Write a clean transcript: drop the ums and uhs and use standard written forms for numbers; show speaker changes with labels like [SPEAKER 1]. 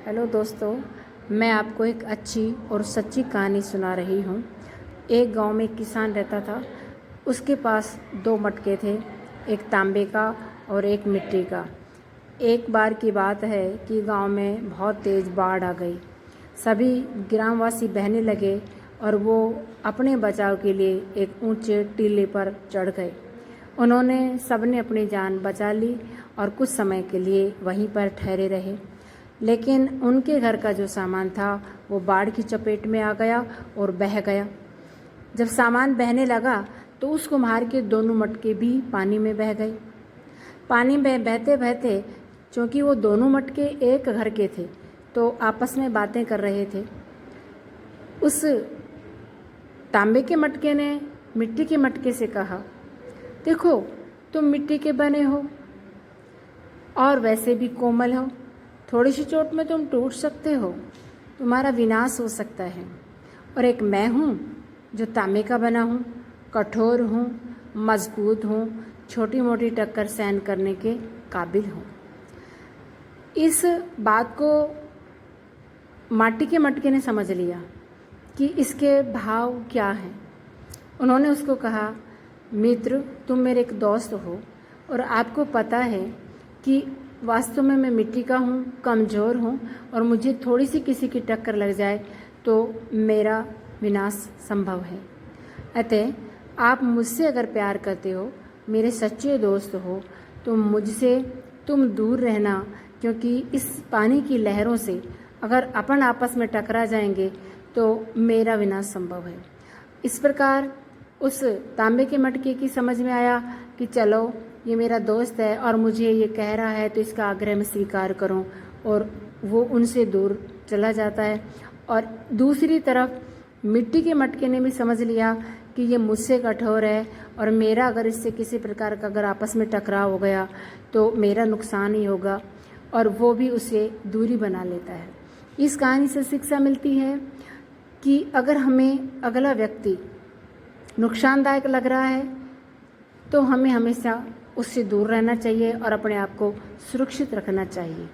[SPEAKER 1] Hello दोस्तों, मैं आपको एक अच्छी और सच्ची कहानी सुना रही हूँ। एक गांव में एक किसान रहता था। उसके पास दो मटके थे, एक तांबे का और एक मिट्टी का। एक बार की बात है कि गांव में बहुत तेज़ बाढ़ आ गई। सभी ग्रामवासी बहने लगे और वो अपने बचाव के लिए एक ऊंचे टीले पर चढ़ गए। उन्होंने सबने अपनी जान बचा ली और कुछ समय के लिए वहीं पर ठहरे रहे। लेकिन उनके घर का जो सामान था वो बाढ़ की चपेट में आ गया और बह गया। जब सामान बहने लगा तो उस कुम्हार के दोनों मटके भी पानी में बह गए। पानी में बहते बहते, क्योंकि वो दोनों मटके एक घर के थे, तो आपस में बातें कर रहे थे। उस तांबे के मटके ने मिट्टी के मटके से कहा, देखो, तुम मिट्टी के बने हो और वैसे भी कोमल हो। थोड़ी सी चोट में तुम टूट सकते हो, तुम्हारा विनाश हो सकता है। और एक मैं हूँ जो तांबे का बना हूँ, कठोर हूँ, मजबूत हूँ, छोटी मोटी टक्कर सहन करने के काबिल हूँ। इस बात को माटी के मटके ने समझ लिया कि इसके भाव क्या हैं। उन्होंने उसको कहा, मित्र, तुम मेरे एक दोस्त हो और आपको पता है कि वास्तव में मैं मिट्टी का हूँ, कमज़ोर हूँ और मुझे थोड़ी सी किसी की टक्कर लग जाए तो मेरा विनाश संभव है। अतः आप मुझसे अगर प्यार करते हो, मेरे सच्चे दोस्त हो, तो मुझसे तुम दूर रहना, क्योंकि इस पानी की लहरों से अगर अपन आपस में टकरा जाएंगे तो मेरा विनाश संभव है। इस प्रकार उस तांबे के मटके की समझ में आया कि चलो, ये मेरा दोस्त है और मुझे ये कह रहा है तो इसका आग्रह मैं स्वीकार करूं, और वो उनसे दूर चला जाता है। और दूसरी तरफ मिट्टी के मटके ने भी समझ लिया कि ये मुझसे कठोर है और मेरा अगर इससे किसी प्रकार का अगर आपस में टकराव हो गया तो मेरा नुकसान ही होगा, और वो भी उससे दूरी बना लेता है। इस कहानी से शिक्षा मिलती है कि अगर हमें अगला व्यक्ति नुकसानदायक लग रहा है तो हमें हमेशा उससे दूर रहना चाहिए और अपने आप को सुरक्षित रखना चाहिए।